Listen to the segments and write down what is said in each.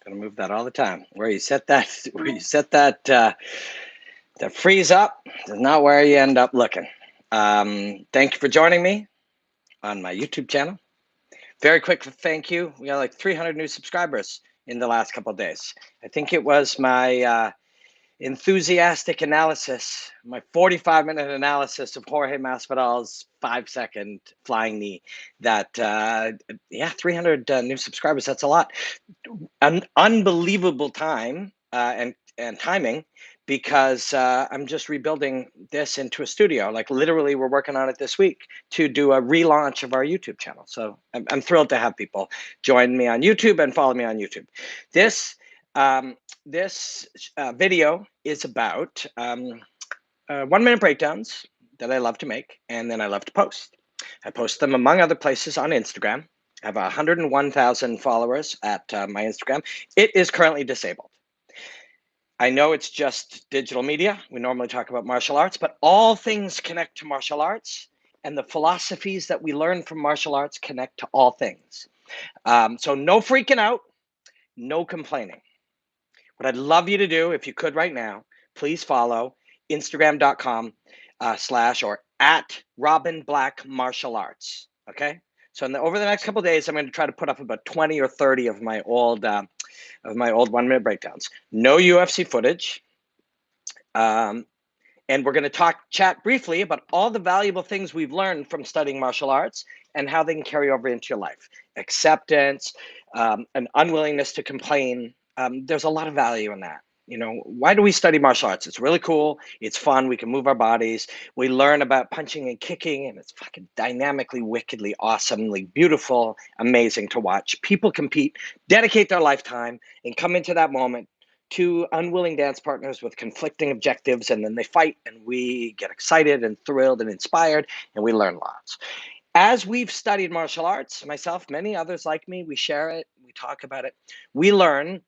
Gonna move that all the time. Where you set that, that freeze up is not where you end up looking. Thank you for joining me on my YouTube channel. Very quick thank you. We got like 300 new subscribers in the last couple of days. I think it was my enthusiastic analysis, my 45-minute analysis of Jorge Masvidal's 5-second flying knee. That 300 new subscribers. That's a lot. An unbelievable time and timing, because I'm just rebuilding this into a studio. Like literally, we're working on it this week to do a relaunch of our YouTube channel. So I'm thrilled to have people join me on YouTube and follow me on YouTube. This video is about 1-minute breakdowns that I love to make, and then I love to post. I post them, among other places, on Instagram. I have 101,000 followers at my Instagram. It is currently disabled. I know it's just digital media. We normally talk about martial arts, but all things connect to martial arts, and the philosophies that we learn from martial arts connect to all things. So no freaking out, no complaining. What I'd love you to do, if you could right now, please follow Instagram.com / or at Robin Black Martial Arts. Okay. So over the next couple of days, I'm going to try to put up about 20 or 30 of my old 1-minute breakdowns. No UFC footage. And we're going to chat briefly about all the valuable things we've learned from studying martial arts and how they can carry over into your life. Acceptance, an unwillingness to complain. There's a lot of value in that. You know, why do we study martial arts? It's really cool. It's fun. We can move our bodies. We learn about punching and kicking, and it's fucking dynamically, wickedly, awesomely beautiful, amazing to watch. People compete, dedicate their lifetime, and come into that moment, two unwilling dance partners with conflicting objectives, and then they fight, and we get excited and thrilled and inspired, and we learn lots. As we've studied martial arts, myself, many others like me, we share it, we talk about it, we learn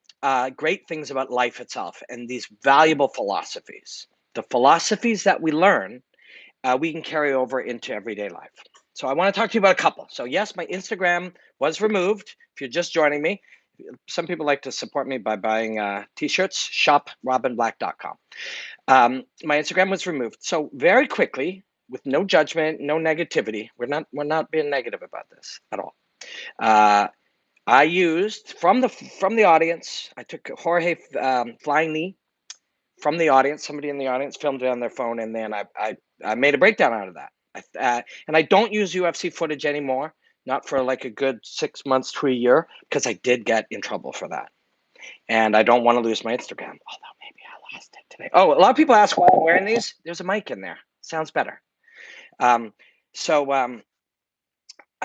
great things about life itself and these valuable philosophies. The philosophies that we learn, we can carry over into everyday life. So I want to talk to you about a couple. So yes, my Instagram was removed. If you're just joining me, some people like to support me by buying t-shirts, shoprobinblack.com. My Instagram was removed. So very quickly, with no judgment, no negativity, we're not being negative about this at all. I used from the audience. I took Jorge flying knee from the audience. Somebody in the audience filmed it on their phone, and then I made a breakdown out of that. And I don't use UFC footage anymore, not for like a good 6 months to a year, because I did get in trouble for that, and I don't want to lose my Instagram. Although maybe I lost it today. Oh, a lot of people ask why I'm wearing these. There's a mic in there. Sounds better.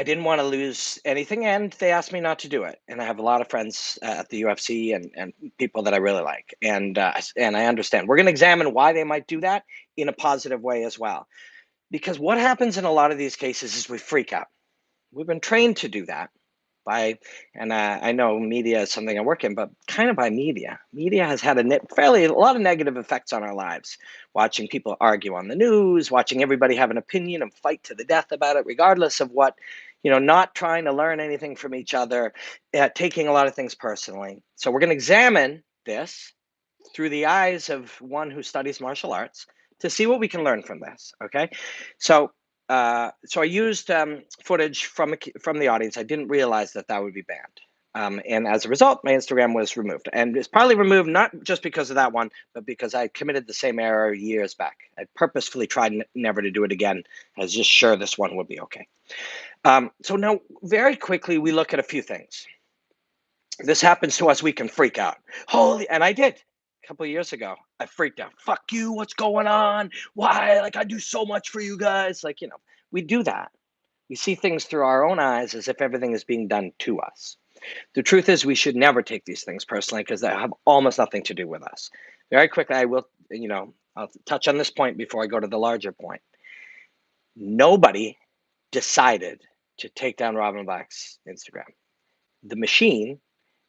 I didn't want to lose anything, and they asked me not to do it. And I have a lot of friends at the UFC and people that I really like, and I understand. We're going to examine why they might do that in a positive way as well, because what happens in a lot of these cases is we freak out. We've been trained to do that and I know media is something I work in, but kind of by media. Media has had a lot of negative effects on our lives. Watching people argue on the news, watching everybody have an opinion and fight to the death about it, regardless of what, not trying to learn anything from each other, taking a lot of things personally. So we're going to examine this through the eyes of one who studies martial arts to see what we can learn from this. Okay, so I used footage from the audience. I didn't realize that would be banned. And as a result, my Instagram was removed. And it's probably removed not just because of that one, but because I committed the same error years back. I purposefully tried never to do it again. I was just sure this one would be okay. So now, very quickly, we look at a few things. This happens to us, we can freak out. And I did. A couple of years ago, I freaked out. Fuck you, what's going on? Why? Like, I do so much for you guys. Like, we do that. We see things through our own eyes as if everything is being done to us. The truth is, we should never take these things personally, because they have almost nothing to do with us. Very quickly, I'll touch on this point before I go to the larger point. Nobody decided to take down Robin Black's Instagram. The machine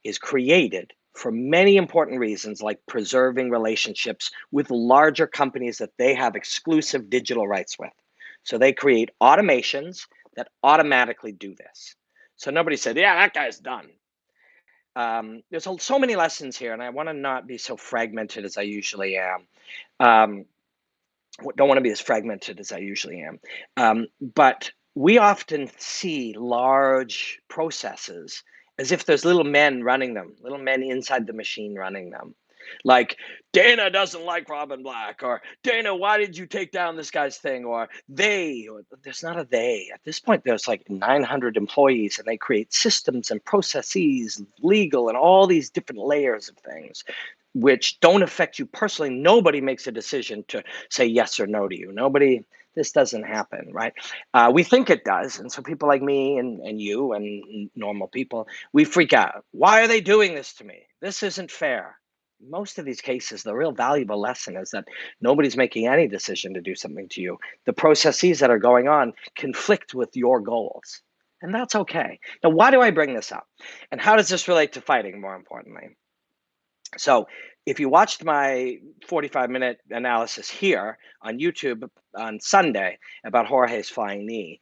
is created for many important reasons, like preserving relationships with larger companies that they have exclusive digital rights with. So they create automations that automatically do this. So nobody said, yeah, that guy's done. there's so many lessons here, and I want to not be so fragmented as I usually am. Um, don't want to be as fragmented as I usually am. But we often see large processes as if there's little men running them, little men inside the machine running them. Like, Dana doesn't like Robin Black, or Dana, why did you take down this guy's thing? Or there's not a they. At this point, there's like 900 employees, and they create systems and processes, legal, and all these different layers of things which don't affect you personally. Nobody makes a decision to say yes or no to you. Nobody, this doesn't happen, right? We think it does. And so people like me and you and normal people, we freak out. Why are they doing this to me? This isn't fair. Most of these cases, the real valuable lesson is that nobody's making any decision to do something to you. The processes that are going on conflict with your goals. And that's okay. Now, why do I bring this up? And how does this relate to fighting, more importantly? So if you watched my 45-minute analysis here on YouTube on Sunday about Jorge's flying knee,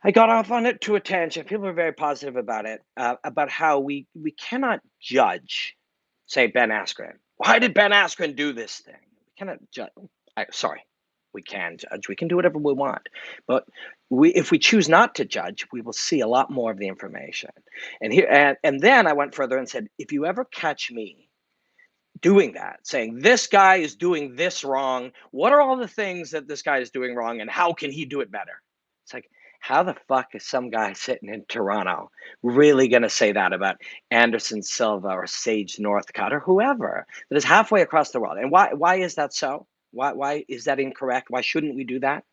I got off on it to a tangent. People are very positive about it, about how we cannot judge, say, Ben Askren. Why did Ben Askren do this thing? We cannot judge. Sorry, we can judge. We can do whatever we want. But if we choose not to judge, we will see a lot more of the information. And then I went further and said, if you ever catch me doing that, saying this guy is doing this wrong, what are all the things that this guy is doing wrong, and how can he do it better? It's like, how the fuck is some guy sitting in Toronto really going to say that about Anderson Silva or Sage Northcutt or whoever that is halfway across the world? And why is that so? Why is that incorrect? Why shouldn't we do that?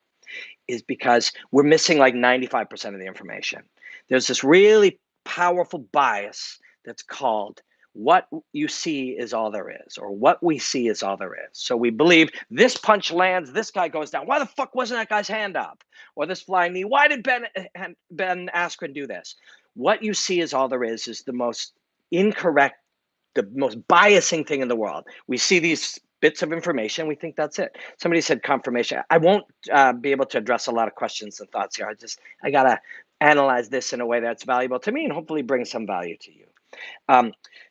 Is because we're missing like 95% of the information. There's this really powerful bias that's called what you see is all there is, or what we see is all there is. So we believe this punch lands, this guy goes down. Why the fuck wasn't that guy's hand up? Or this flying knee. Why did Ben Askren do this? What you see is all there is the most incorrect, the most biasing thing in the world. We see these bits of information, we think that's it. Somebody said confirmation. I won't be able to address a lot of questions and thoughts here. I gotta analyze this in a way that's valuable to me and hopefully bring some value to you.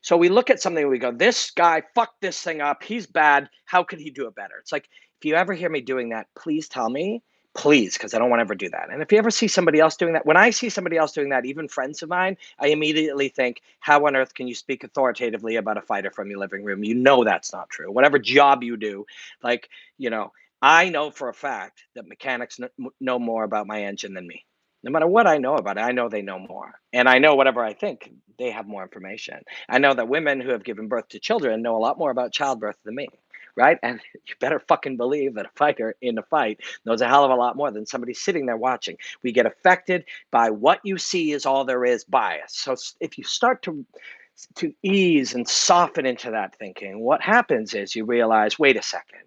So we look at something and we go, this guy fucked this thing up. He's bad. How could he do it better? It's like, if you ever hear me doing that, please tell me, please, because I don't want to ever do that. And if you ever see somebody else doing that, when I see somebody else doing that, even friends of mine, I immediately think, how on earth can you speak authoritatively about a fighter from your living room? You know that's not true. Whatever job you do, like, I know for a fact that mechanics know more about my engine than me. No matter what I know about it, I know they know more. And I know whatever I think, they have more information. I know that women who have given birth to children know a lot more about childbirth than me, right? And you better fucking believe that a fighter in a fight knows a hell of a lot more than somebody sitting there watching. We get affected by what you see is all there is bias. So if you start to ease and soften into that thinking, what happens is you realize, wait a second,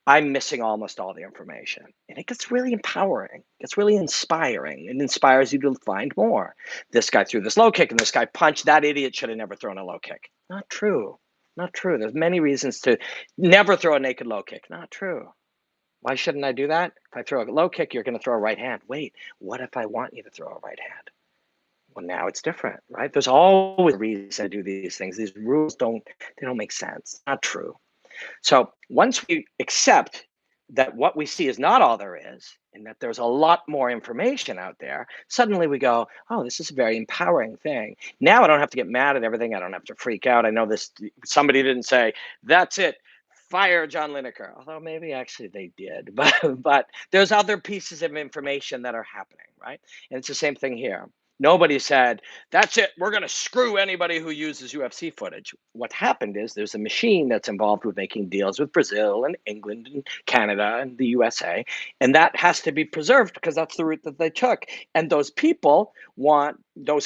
I'm missing almost all the information. And it gets really empowering. It gets really inspiring. It inspires you to find more. This guy threw this low kick and this guy punched. That idiot should have never thrown a low kick. Not true. Not true. There's many reasons to never throw a naked low kick. Not true. Why shouldn't I do that? If I throw a low kick, you're going to throw a right hand. Wait, what if I want you to throw a right hand? Well, now it's different, right? There's always a reason to do these things. These rules don't make sense. Not true. So once we accept that what we see is not all there is, and that there's a lot more information out there, suddenly we go, oh, this is a very empowering thing. Now I don't have to get mad at everything. I don't have to freak out. I know this, somebody didn't say, that's it, fire John Lineker. Although maybe actually they did, but there's other pieces of information that are happening, right? And it's the same thing here. Nobody said, that's it, we're going to screw anybody who uses UFC footage. What happened is there's a machine that's involved with making deals with Brazil and England and Canada and the USA, and that has to be preserved because that's the route that they took. And those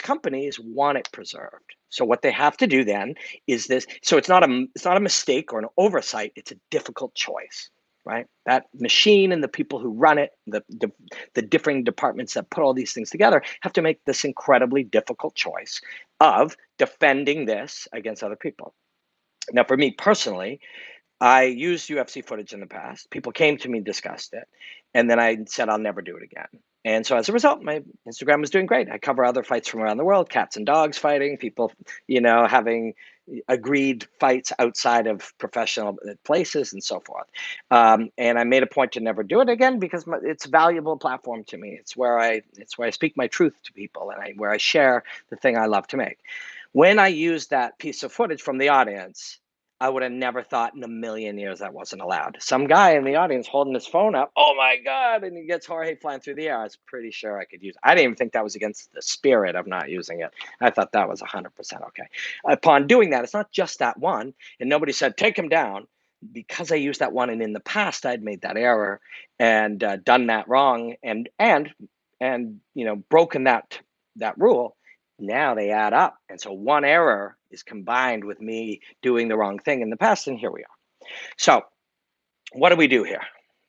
companies want it preserved. So what they have to do then is this. So it's not a mistake or an oversight. It's a difficult choice. Right? That machine and the people who run it, the differing departments that put all these things together have to make this incredibly difficult choice of defending this against other people. Now, for me personally, I used UFC footage in the past. People came to me, discussed it, and then I said I'll never do it again. And so as a result, my Instagram was doing great. I cover other fights from around the world, cats and dogs fighting, people, having agreed fights outside of professional places and so forth. And I made a point to never do it again because it's a valuable platform to me. It's where I speak my truth to people, and where I share the thing I love to make. When I used that piece of footage from the audience, I would have never thought in a million years that wasn't allowed. Some guy in the audience holding his phone up, oh my God, and he gets Jorge flying through the air. I was pretty sure I could use it. I didn't even think that was against the spirit of not using it. I thought that was 100% okay. Upon doing that, it's not just that one, and nobody said, take him down. Because I used that one, and in the past I'd made that error and done that wrong, and broken that rule. Now they add up, and so one error is combined with me doing the wrong thing in the past, and here we are. So what do we do here?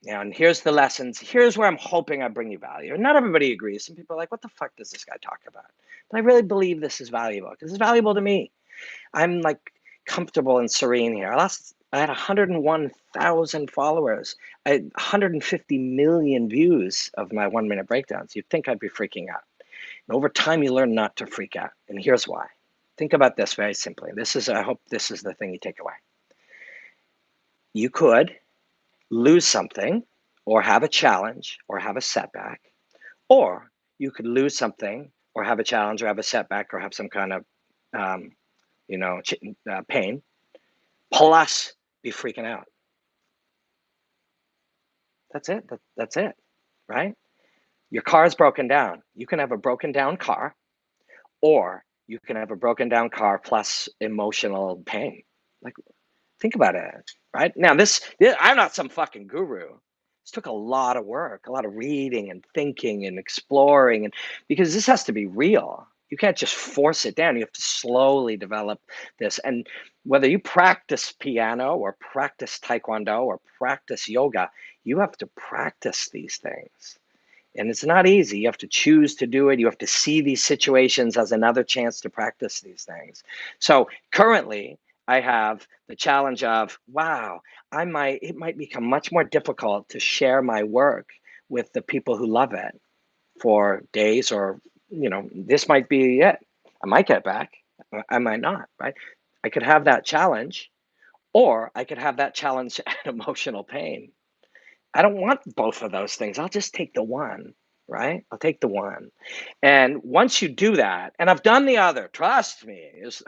And here's the lessons. Here's where I'm hoping I bring you value. Not everybody agrees. Some people are like, what the fuck does this guy talk about? But I really believe this is valuable because it's valuable to me. I'm like comfortable and serene here. I had 101,000 followers. I had 150 million views of my 1 minute breakdowns. You'd think I'd be freaking out. And over time, you learn not to freak out. And here's why. Think about this very simply. I hope this is the thing you take away. You could lose something, or have a challenge, or have a setback, or you could lose something, or have a challenge, or have a setback, or have some kind of, pain, plus be freaking out. That's it. That's it, right? Your car is broken down. You can have a broken down car, or you can have a broken down car plus emotional pain. Like, think about it, right? Now, I'm not some fucking guru. This took a lot of work, a lot of reading and thinking and exploring, and because this has to be real. You can't just force it down. You have to slowly develop this. And whether you practice piano or practice taekwondo or practice yoga, you have to practice these things. And it's not easy. You have to choose to do it. You have to see these situations as another chance to practice these things. So currently, I have the challenge of, wow, it might become much more difficult to share my work with the people who love it for days, or, this might be it. I might get back. I might not, right? I could have that challenge, or I could have that challenge and emotional pain. I don't want both of those things. I'll just take the one, right? I'll take the one. And once you do that, and I've done the other, trust me, is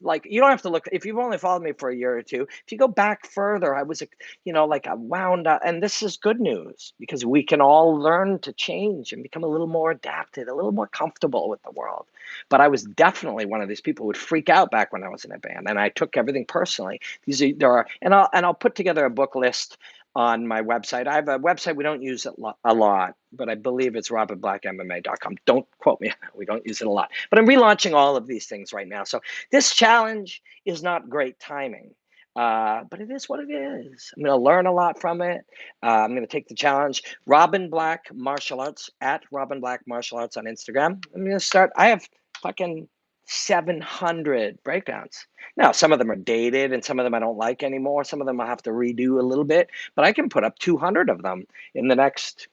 like, you don't have to look, if you've only followed me for a year or two, if you go back further, I was, like I wound up, and this is good news because we can all learn to change and become a little more adapted, a little more comfortable with the world. But I was definitely one of these people who would freak out back when I was in a band, and I took everything personally. And I'll put together a book list on my website. I have a website we don't use a lot, but I believe it's robertblackmma.com. Don't quote me. We don't use it a lot. But I'm relaunching all of these things right now. So this challenge is not great timing, but it is what it is. I'm going to learn a lot from it. I'm going to take the challenge. Robin Black Martial Arts, at Robin Black Martial Arts on Instagram. I'm going to start. I have fucking 700 breakdowns. Now, some of them are dated and some of them I don't like anymore. Some of them I'll have to redo a little bit, but I can put up 200 of them in the next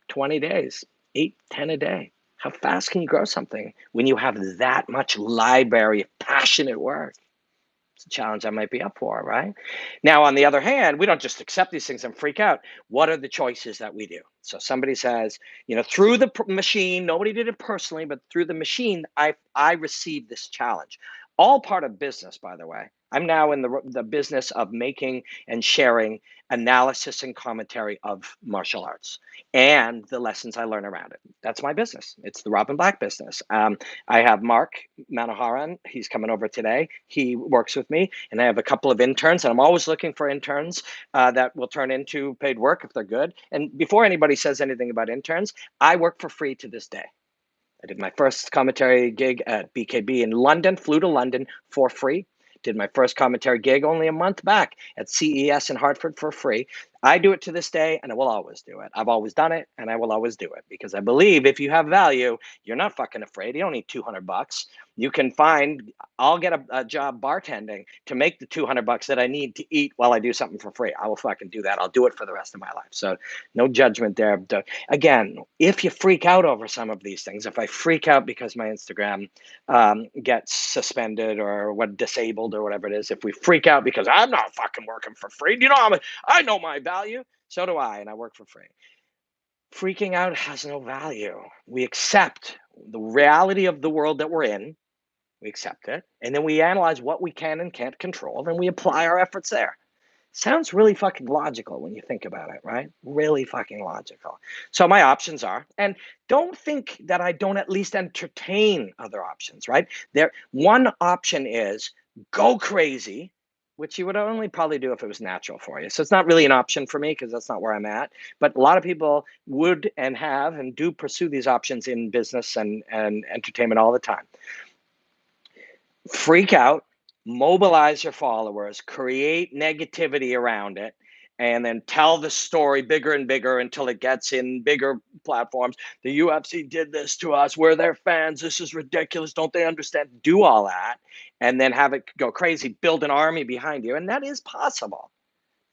20 days, 8, 10 a day. How fast can you grow something when you have that much library of passionate work? It's a challenge I might be up for, right? Now, on the other hand, we don't just accept these things and freak out. What are the choices that we do? So somebody says, through the machine, nobody did it personally, but through the machine, I received this challenge. All part of business, by the way. I'm now in the business of making and sharing analysis and commentary of martial arts and the lessons I learn around it. That's my business. It's the Robin Black business. I have Mark Manoharan. He's coming over today. He works with me, and I have a couple of interns, and I'm always looking for interns that will turn into paid work if they're good. And before anybody says anything about interns, I work for free to this day. I did my first commentary gig at BKB in London, flew to London for free. Did my first commentary gig only a month back at CES in Hartford for free. I do it to this day, and I will always do it. I've always done it, and I will always do it because I believe if you have value, you're not fucking afraid. You don't need $200. You can find. I'll get a job bartending to make the $200 that I need to eat while I do something for free. I will fucking do that. I'll do it for the rest of my life. So no judgment there. Again, if you freak out over some of these things, if I freak out because my Instagram gets suspended or what disabled or whatever it is, if we freak out because I'm not fucking working for free, you know, I know my value. So do I, and I work for free. Freaking out has no value. We accept the reality of the world that we're in. We accept it, and then we analyze what we can and can't control, and we apply our efforts there. Sounds really fucking logical when you think about it, right? Really fucking logical. So my options are, and don't think that I don't at least entertain other options, right? There, one option is go crazy, which you would only probably do if it was natural for you. So it's not really an option for me because that's not where I'm at. But a lot of people would and have and do pursue these options in business and entertainment all the time. Freak out, mobilize your followers, create negativity around it, and then tell the story bigger and bigger until it gets in bigger platforms. The UFC did this to us. We're their fans. This is ridiculous. Don't they understand? Do all that and then have it go crazy. Build an army behind you. And that is possible.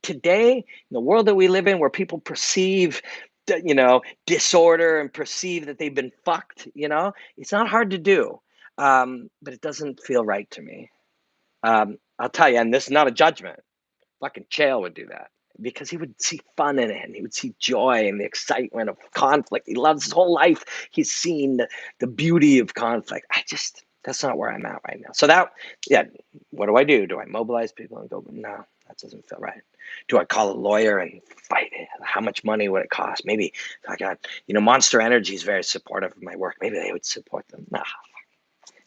Today, in the world that we live in, where people perceive disorder and perceive that they've been fucked, it's not hard to do. But it doesn't feel right to me. I'll tell you, and this is not a judgment. Fucking Chael would do that because he would see fun in it and he would see joy and the excitement of conflict. He loves his whole life. He's seen the beauty of conflict. That's not where I'm at right now. So what do I do? Do I mobilize people and go, no, that doesn't feel right. Do I call a lawyer and fight it? How much money would it cost? Maybe if I got, Monster Energy is very supportive of my work. Maybe they would support them.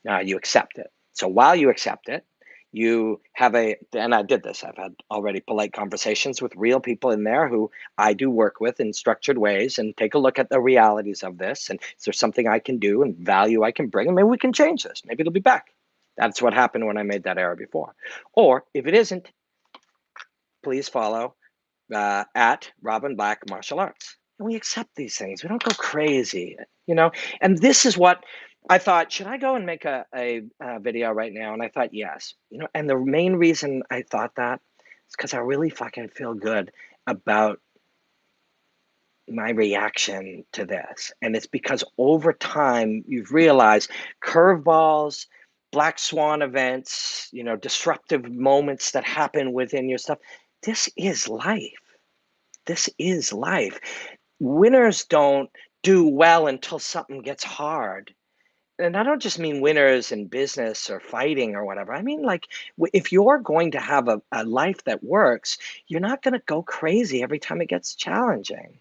No, you accept it. So while you accept it, you have and I did this, I've had already polite conversations with real people in there who I do work with in structured ways and take a look at the realities of this. And is there something I can do and value I can bring? And maybe we can change this. Maybe it'll be back. That's what happened when I made that error before. Or if it isn't, please follow at Robin Black Martial Arts. And we accept these things. We don't go crazy, And this is what I thought, should I go and make a video right now? And I thought, yes. And the main reason I thought that is because I really fucking feel good about my reaction to this. And it's because over time, you've realized curveballs, black swan events, disruptive moments that happen within your stuff. This is life. This is life. Winners don't do well until something gets hard. And I don't just mean winners in business or fighting or whatever. I mean, like, if you're going to have a life that works, you're not going to go crazy every time it gets challenging.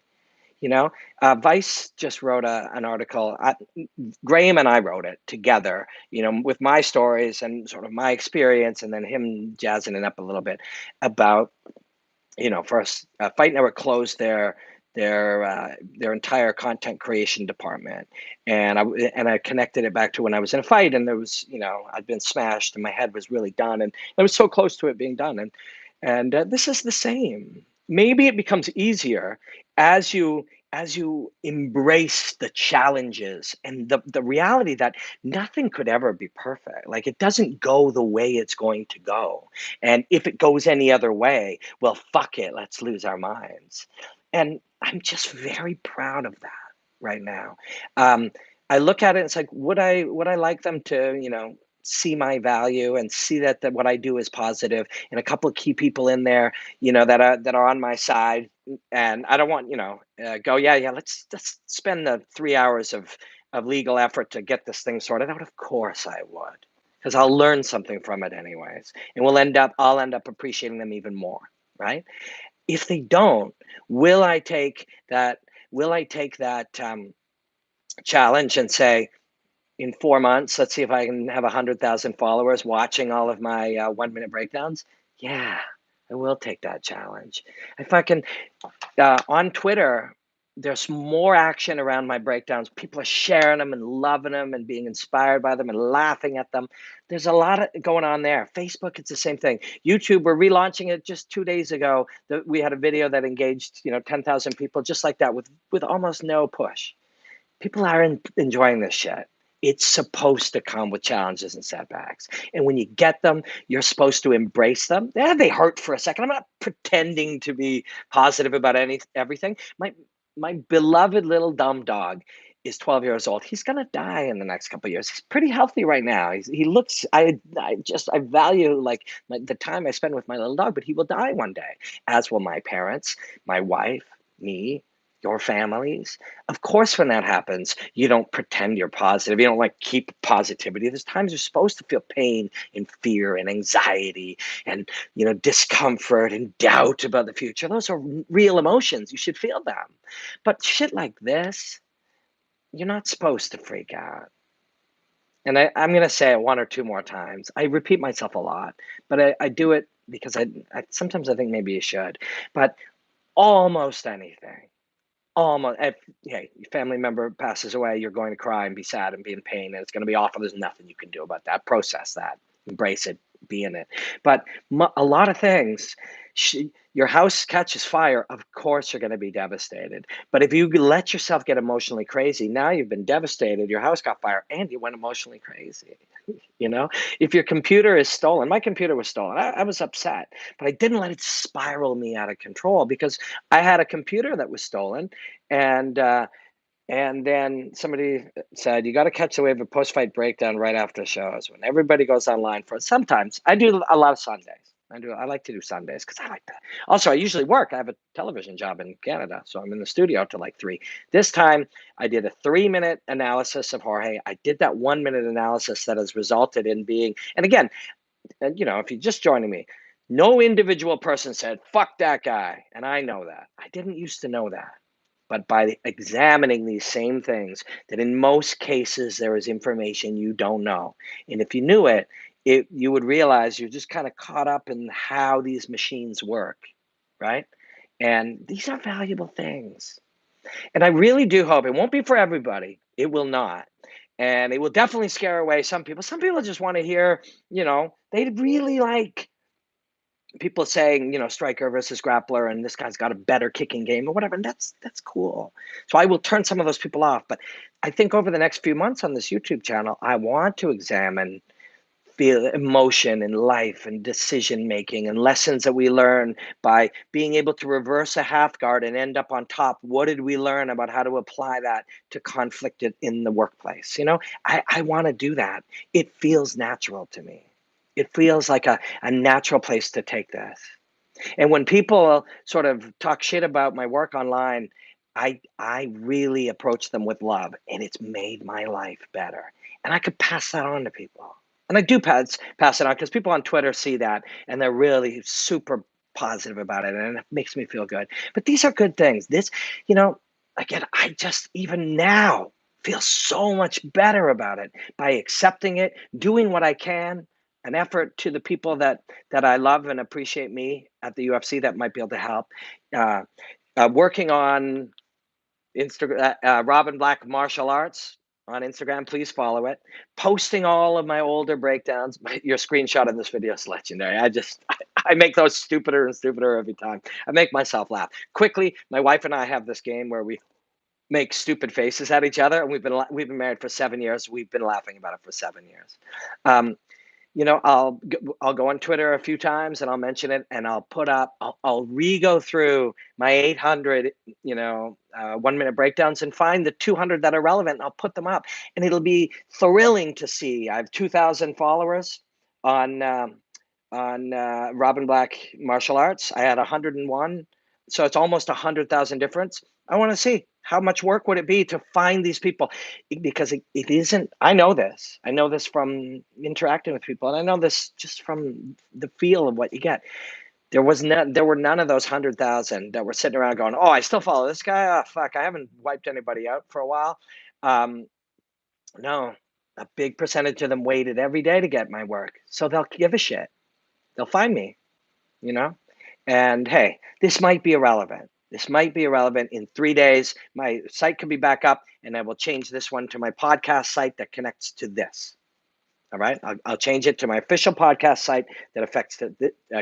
Vice just wrote an article. Graham and I wrote it together, with my stories and sort of my experience, and then him jazzing it up a little bit about, first, Fight Network closed their entire content creation department, and I connected it back to when I was in a fight, and there was, I'd been smashed and my head was really done, and I was so close to it being done, and this is the same. Maybe it becomes easier as you embrace the challenges and the reality that nothing could ever be perfect. Like, it doesn't go the way it's going to go, and if it goes any other way, well, fuck it, let's lose our minds. And I'm just very proud of that right now. I look at it, it's like, would I like them to, see my value and see that what I do is positive, and a couple of key people in there, that are on my side. And I don't want, go, yeah, let's spend the 3 hours of legal effort to get this thing sorted out. Of course I would, because I'll learn something from it anyways. And I'll end up appreciating them even more, right? If they don't, will I take that challenge and say, in 4 months, let's see if I can have 100,000 followers watching all of my 1-minute breakdowns? Yeah, I will take that challenge. If I can, on Twitter, there's more action around my breakdowns. People are sharing them and loving them and being inspired by them and laughing at them. There's a lot of going on there. Facebook, it's the same thing. YouTube, we're relaunching it just 2 days ago. We had a video that engaged, 10,000 people just like that with almost no push. People are enjoying this shit. It's supposed to come with challenges and setbacks. And when you get them, you're supposed to embrace them. Yeah, they hurt for a second. I'm not pretending to be positive about everything. My beloved little dumb dog is 12 years old. He's gonna die in the next couple of years. He's pretty healthy right now. He looks. I value like the time I spend with my little dog, but he will die one day, as will my parents, my wife, me, your families. Of course, when that happens, you don't pretend you're positive. You don't like keep positivity. There's times you're supposed to feel pain and fear and anxiety and discomfort and doubt about the future. Those are real emotions. You should feel them. But shit like this, you're not supposed to freak out. And I'm going to say it one or two more times. I repeat myself a lot, but I do it because I sometimes I think maybe you should. But almost anything. Almost, if hey, your family member passes away, you're going to cry and be sad and be in pain, and it's going to be awful. There's nothing you can do about that. Process that, embrace it, be in it. But a lot of things, your house catches fire, of course you're going to be devastated. But if you let yourself get emotionally crazy, now you've been devastated. Your house got fire, and you went emotionally crazy. You know, if your computer is stolen, my computer was stolen. I was upset, but I didn't let it spiral me out of control because I had a computer that was stolen, and then somebody said, you got to catch the wave of post-fight breakdown right after shows when everybody goes online for it. Sometimes I do a lot of Sundays. I like to do Sundays because I like that. Also, I usually work. I have a television job in Canada, so I'm in the studio till like 3. This time I did a 3-minute analysis of Jorge. I did that 1-minute analysis that has resulted in being, and again, if you're just joining me, no individual person said, fuck that guy. And I know that. I didn't used to know that. But by examining these same things, that in most cases there is information you don't know. And if you knew it, you would realize you're just kind of caught up in how these machines work, right? And these are valuable things. And I really do hope it won't be for everybody. It will not. And it will definitely scare away some people. Some people just want to hear, they really like people saying, striker versus grappler, and this guy's got a better kicking game or whatever. And that's cool. So I will turn some of those people off. But I think over the next few months on this YouTube channel, I want to examine feel emotion and life and decision making and lessons that we learn by being able to reverse a half guard and end up on top. What did we learn about how to apply that to conflict in the workplace? I want to do that. It feels natural to me. It feels like a natural place to take this. And when people sort of talk shit about my work online, I really approach them with love, and it's made my life better. And I could pass that on to people. And I do pass it on because people on Twitter see that and they're really super positive about it, and it makes me feel good. But these are good things. Again, I just even now feel so much better about it by accepting it, doing what I can, an effort to the people that I love and appreciate me at the UFC that might be able to help. Uh, Working on Instagram, Robin Black Martial Arts on Instagram. Please follow it. Posting all of my older breakdowns. Your screenshot of this video is legendary. I make those stupider and stupider every time. I make myself laugh. Quickly, my wife and I have this game where we make stupid faces at each other, and we've been married for 7 years. We've been laughing about it for 7 years. Um, I'll go on Twitter a few times and I'll mention it, and I'll re-go through my 800 1-minute breakdowns and find the 200 that are relevant, and I'll put them up, and it'll be thrilling to see. I have 2,000 followers on Robin Black Martial Arts. I had 101, so it's almost 100,000 difference. I want to see how much work would it be to find these people, because it isn't. I know this. I know this from interacting with people, and I know this just from the feel of what you get. There were none of those 100,000 that were sitting around going, "Oh, I still follow this guy. Oh, fuck, I haven't wiped anybody out for a while." Um, no, a big percentage of them waited every day to get my work, so they'll give a shit. They'll find me, you know? And hey, this might be irrelevant. This might be irrelevant in 3 days. My site could be back up, and I will change this one to my podcast site that connects to this. All right, I'll change it to my official podcast site that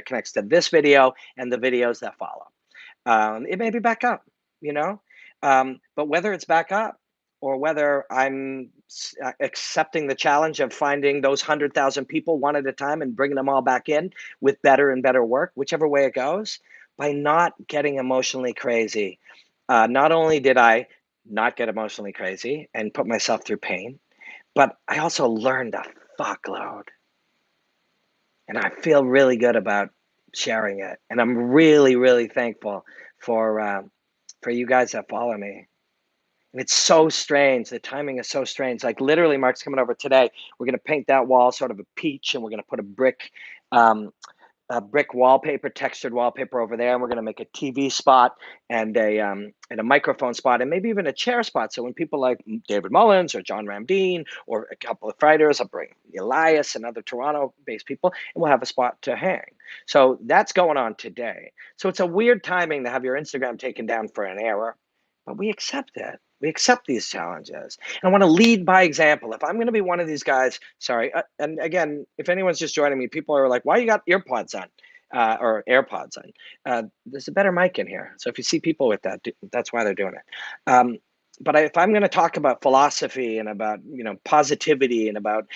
connects to this video and the videos that follow. It may be back up, you know, but whether it's back up or whether I'm accepting the challenge of finding those 100,000 people one at a time and bringing them all back in with better and better work, whichever way it goes, by not getting emotionally crazy. Not only did I not get emotionally crazy and put myself through pain, but I also learned a fuckload. And I feel really good about sharing it. And I'm really, really thankful for you guys that follow me. And it's so strange. The timing is so strange. Like literally, Mark's coming over today. We're going to paint that wall sort of a peach, and we're going to put um, a brick wallpaper, textured wallpaper over there, and we're going to make a TV spot and a microphone spot, and maybe even a chair spot. So when people like David Mullins or John Ramdeen or a couple of writers, I'll bring Elias and other Toronto-based people, and we'll have a spot to hang. So that's going on today. So it's a weird timing to have your Instagram taken down for an error, but we accept it. We accept these challenges. And I want to lead by example. If I'm going to be one of these guys, sorry, and again, if anyone's just joining me, people are like, why you got earpods on or AirPods on? There's a better mic in here. So if you see people with that, that's why they're doing it. But if I'm going to talk about philosophy and about, positivity and about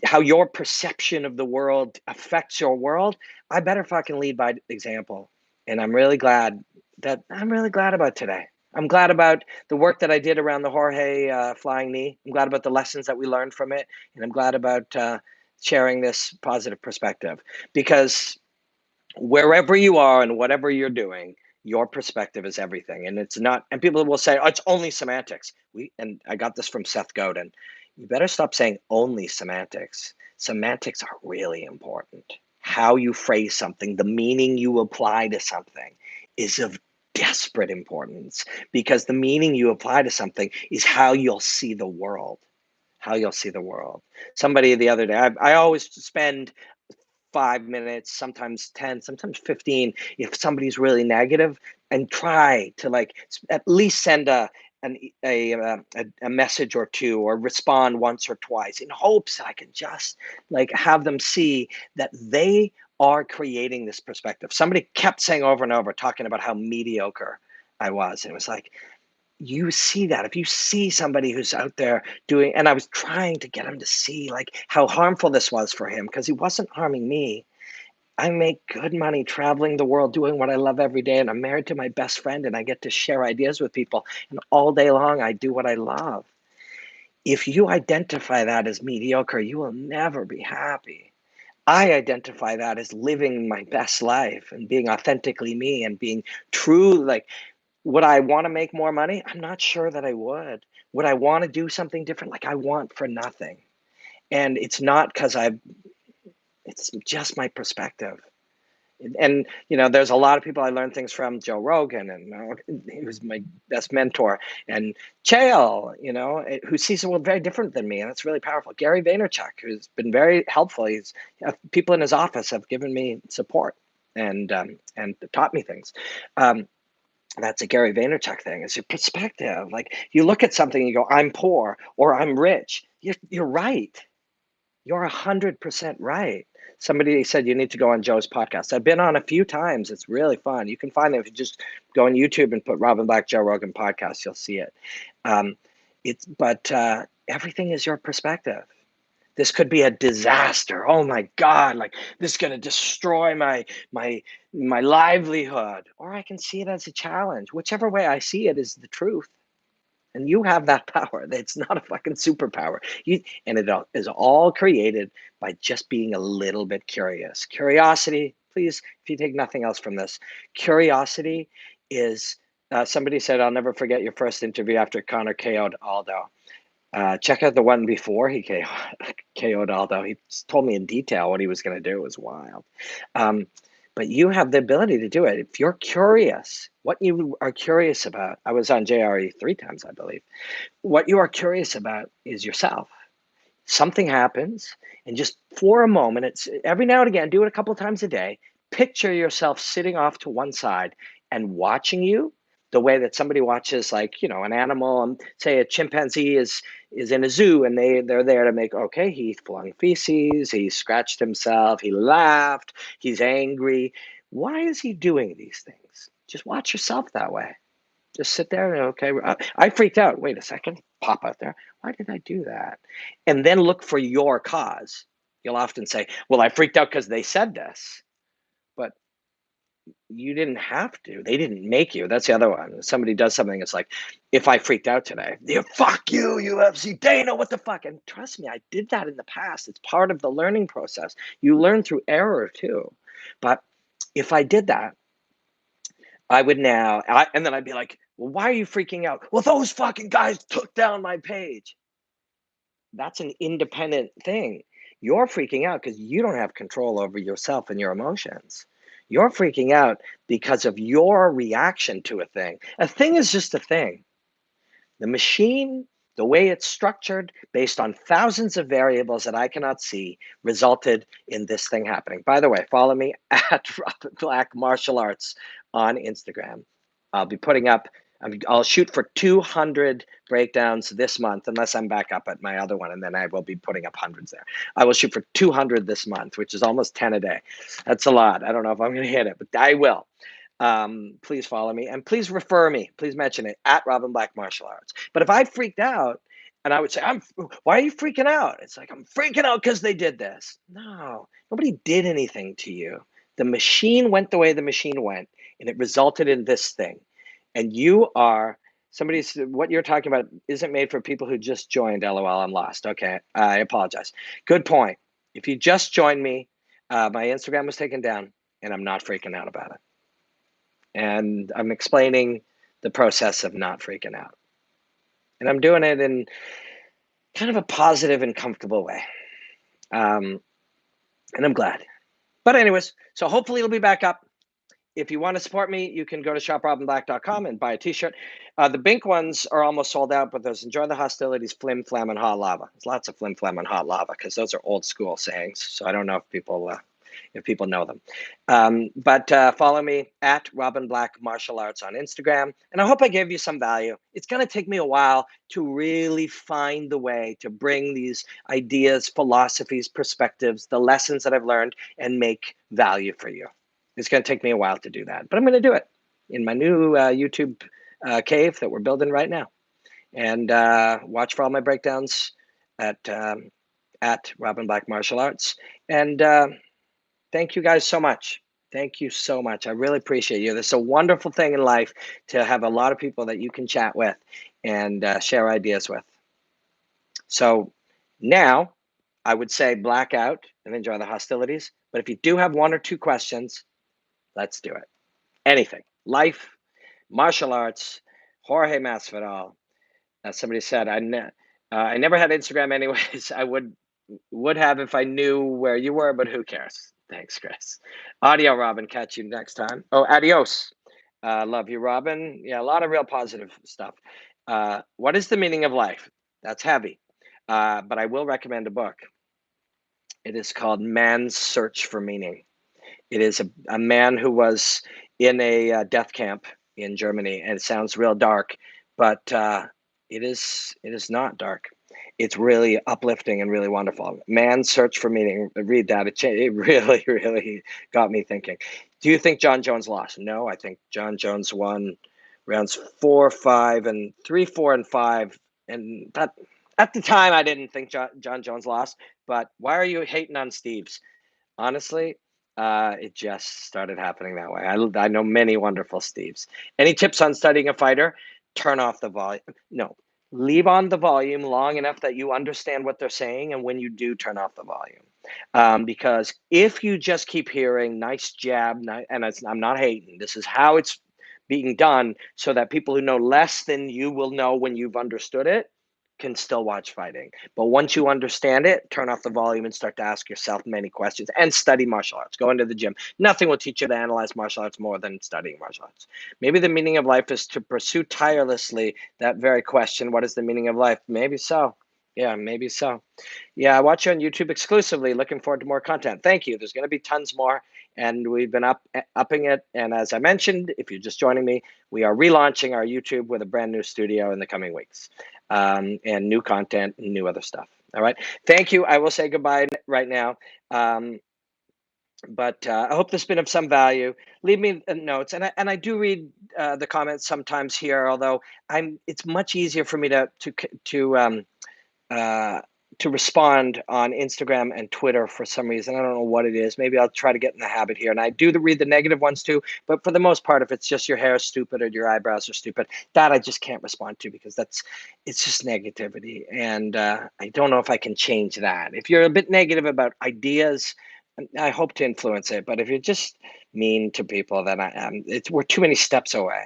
how your perception of the world affects your world, I better fucking lead by example. And I'm really glad about today. I'm glad about the work that I did around the Jorge flying knee. I'm glad about the lessons that we learned from it. And I'm glad about sharing this positive perspective, because wherever you are and whatever you're doing, your perspective is everything. And it's not, and people will say, oh, it's only semantics. And I got this from Seth Godin. You better stop saying only semantics. Semantics are really important. How you phrase something, the meaning you apply to something is of desperate importance, because the meaning you apply to something is how you'll see the world. Somebody the other day, I always spend 5 minutes, sometimes 10, sometimes 15, if somebody's really negative, and try to at least send a message or two, or respond once or twice, in hopes that I can just have them see that they are creating this perspective. Somebody kept saying over and over, talking about how mediocre I was. And it was like, you see that if you see somebody who's out there doing, and I was trying to get him to see how harmful this was for him, because he wasn't harming me. I make good money traveling the world doing what I love every day, and I'm married to my best friend, and I get to share ideas with people, and all day long I do what I love. If you identify that as mediocre, you will never be happy. I identify that as living my best life and being authentically me and being true. Would I want to make more money? I'm not sure that I would. Would I want to do something different? I want for nothing. And it's not because it's just my perspective. And, there's a lot of people I learned things from. Joe Rogan, and he was my best mentor. And Chael, who sees the world very different than me. And it's really powerful. Gary Vaynerchuk, who's been very helpful. People in his office have given me support and taught me things. That's a Gary Vaynerchuk thing. It's your perspective. You look at something and you go, I'm poor or I'm rich. You're right. You're 100% right. Somebody said you need to go on Joe's podcast. I've been on a few times. It's really fun. You can find it if you just go on YouTube and put Robin Black Joe Rogan podcast. You'll see it. But everything is your perspective. This could be a disaster. Oh my God! This is going to destroy my livelihood. Or I can see it as a challenge. Whichever way I see it is the truth. And you have that power. It's not a fucking superpower. And it is all created by just being a little bit curious. Curiosity, please, if you take nothing else from this, curiosity is, somebody said, I'll never forget your first interview after Connor KO'd Aldo. Check out the one before he KO'd Aldo. He told me in detail what he was going to do. It was wild. But you have the ability to do it. If you're curious, what you are curious about, I was on JRE 3 times, I believe. What you are curious about is yourself. Something happens, and just for a moment, it's every now and again, do it a couple of times a day. Picture yourself sitting off to one side and watching you the way that somebody watches, like, an animal, say a chimpanzee is in a zoo, and they're there to make, okay, he flung feces, he scratched himself, he laughed, he's angry. Why is he doing these things? Just watch yourself that way. Just sit there and, okay, I freaked out. Wait a second, pop out there. Why did I do that? And then look for your cause. You'll often say, well, I freaked out because they said this. But you didn't have to. They didn't make you. That's the other one. If somebody does something, it's like, if I freaked out today, fuck you, UFC, Dana, what the fuck? And trust me, I did that in the past. It's part of the learning process. You learn through error too. But if I did that, I would now, and then I'd be like, well, why are you freaking out? Well, those fucking guys took down my page. That's an independent thing. You're freaking out because you don't have control over yourself and your emotions. You're freaking out because of your reaction to a thing. A thing is just a thing. The machine, the way it's structured, based on thousands of variables that I cannot see, resulted in this thing happening. By the way, follow me at Robin Black Martial Arts on Instagram. I'll be putting up, I'll shoot for 200 breakdowns this month, unless I'm back up at my other one, and then I will be putting up hundreds there. I will shoot for 200 this month, which is almost 10 a day. That's a lot. I don't know if I'm going to hit it, but I will. Please follow me, and please refer me. Please mention it at Robin Black Martial Arts. But if I freaked out, and I would say, why are you freaking out? It's like, I'm freaking out because they did this. No, nobody did anything to you. The machine went the way the machine went, and it resulted in this thing. And you are what you're talking about isn't made for people who just joined. LOL, I'm lost. Okay, I apologize. Good point. If you just joined me, my Instagram was taken down, and I'm not freaking out about it. And I'm explaining the process of not freaking out. And I'm doing it in kind of a positive and comfortable way. And I'm glad. But anyways, so hopefully it'll be back up. If you want to support me, you can go to shoprobinblack.com and buy a t-shirt. The Bink ones are almost sold out, but there's Enjoy the Hostilities, Flim Flam, and Hot Lava. There's lots of Flim Flam and Hot Lava because those are old school sayings. So I don't know if people know them. But follow me at Robin Black Martial Arts on Instagram. And I hope I gave you some value. It's going to take me a while to really find the way to bring these ideas, philosophies, perspectives, the lessons that I've learned, and make value for you. It's going to take me a while to do that, but I'm going to do it in my new YouTube cave that we're building right now. And watch for all my breakdowns at Robin Black Martial Arts. And thank you guys so much. Thank you so much. I really appreciate you. This is a wonderful thing in life to have a lot of people that you can chat with and share ideas with. So now I would say black out and enjoy the hostilities. But if you do have one or two questions, let's do it. Anything. Life, martial arts, Jorge Masvidal. Somebody said, I never had Instagram anyways. I would have if I knew where you were, but who cares? Thanks, Chris. Audio, Robin. Catch you next time. Oh, adios. Love you, Robin. Yeah, a lot of real positive stuff. What is the meaning of life? That's heavy. But I will recommend a book. It is called Man's Search for Meaning. It is a man who was in a death camp in Germany, and it sounds real dark, but it is not dark. It's really uplifting and really wonderful. Man's Search for Meaning. Read that. It really, really got me thinking. Do you think John Jones lost? No, I think John Jones won rounds 4, 5, and 3, 4, and 5, and that. At the time, I didn't think John Jones lost, but why are you hating on Steve's? Honestly, it just started happening that way. I know many wonderful Steves. Any tips on studying a fighter? Turn off the volume. No, leave on the volume long enough that you understand what they're saying, and when you do, turn off the volume. Because if you just keep hearing nice jab, and I'm not hating, this is how it's being done so that people who know less than you will know when you've understood it, can still watch fighting. But once you understand it, turn off the volume and start to ask yourself many questions and study martial arts. Go into the gym. Nothing will teach you to analyze martial arts more than studying martial arts. Maybe the meaning of life is to pursue tirelessly that very question, what is the meaning of life? Maybe so. Yeah, maybe so. Yeah, I watch you on YouTube exclusively. Looking forward to more content. Thank you. There's going to be tons more, and we've been upping it. And as I mentioned, if you're just joining me, we are relaunching our YouTube with a brand new studio in the coming weeks, and new content and new other stuff. All right. Thank you. I will say goodbye right now. Um, but I hope this has been of some value. Leave me notes, and I do read the comments sometimes here. Although it's much easier for me uh, to respond on Instagram and Twitter for some reason. I don't know what it is. Maybe I'll try to get in the habit here. And I do read the negative ones too. But for the most part, if it's just your hair is stupid or your eyebrows are stupid, that I just can't respond to because it's just negativity. And I don't know if I can change that. If you're a bit negative about ideas, I hope to influence it. But if you're just mean to people, then we're too many steps away.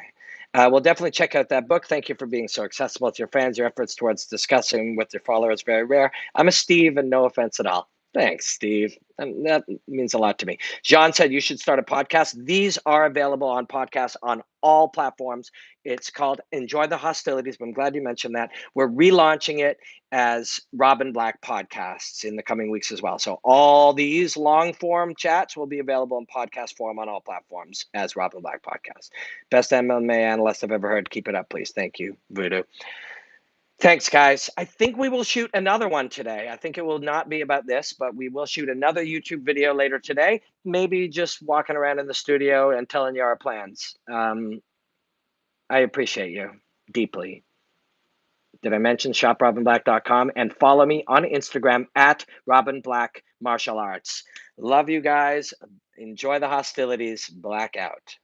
We'll definitely check out that book. Thank you for being so accessible to your fans. Your efforts towards discussing with your followers very rare. I'm a Steve, and no offense at all. Thanks, Steve. And that means a lot to me. John said you should start a podcast. These are available on podcasts on all platforms. It's called Enjoy the Hostilities. I'm glad you mentioned that. We're relaunching it as Robin Black podcasts in the coming weeks as well. So all these long form chats will be available in podcast form on all platforms as Robin Black podcasts. Best MMA analyst I've ever heard. Keep it up, please. Thank you, Voodoo. Thanks, guys. I think we will shoot another one today. I think it will not be about this, but we will shoot another YouTube video later today. Maybe just walking around in the studio and telling you our plans. I appreciate you deeply. Did I mention shoprobinblack.com? And follow me on Instagram at Robin Black Martial Arts. Love you guys. Enjoy the hostilities. Black out.